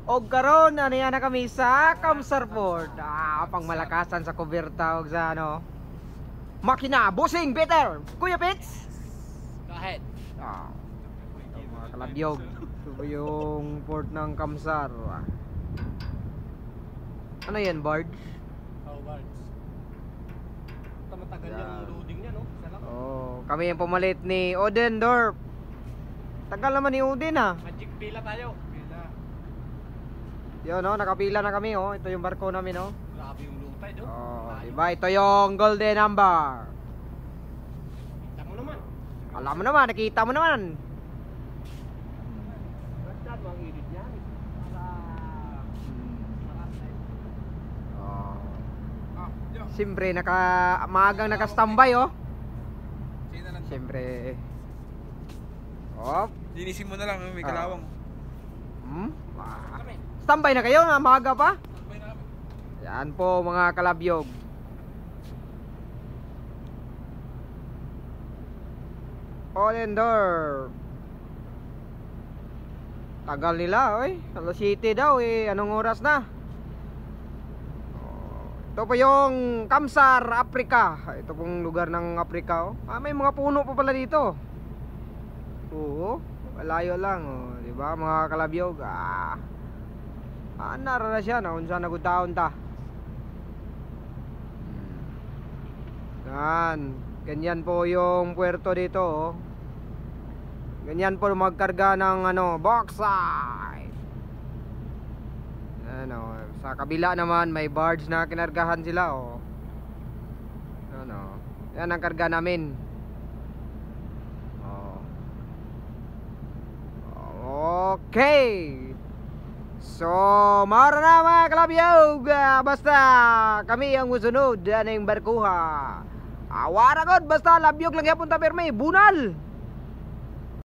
Og karon ano yan na kami sa Kamsar Port. Pang malakasan sa kuberta og sa ano. Makina, bossing, better. Kuya Pits. Go ahead. Ito mga kalabyog. Ito po yung port ng Kamsar. Ano yan, barge? Oh, guards. Matagal yung loading niya, no? Isa lang. Kami yung pumalit ni Odendorf. Tagal naman ni Odin Magic pila tayo. Pila. Yun nakapila na kami Ito yung barko namin Grabe yung lutay, no? Diba? Ito yung golden number. Kita mo naman. Alam mo naman, nakita mo naman. Basta mga edit niya. Siyempre, maagang naka-standby Siyempre. Linisin mo na lang, may kalawang. Standby na kayo, maaga pa? Tambay na kami. Yan po mga kalabyog. Olender. Tagal nila Alas 7 daw Anong oras na? Ito po yung Kamsar, Africa. Ito pong lugar ng Africa may mga puno pa pala dito. Oo, malayo lang diba mga kalabyog. Nara na siya unsa nagutaon ta. Yan, ganyan po yung puerto dito Ganyan po magkarga ng bauxite. Sa kabila naman may barge na kinargahan sila Yan ang karga namin. Okay. So, mara na mga kalabyog. Basta kami ang musunod ng barkuha. Waragod basta labyog lang yapon ta perme bunal.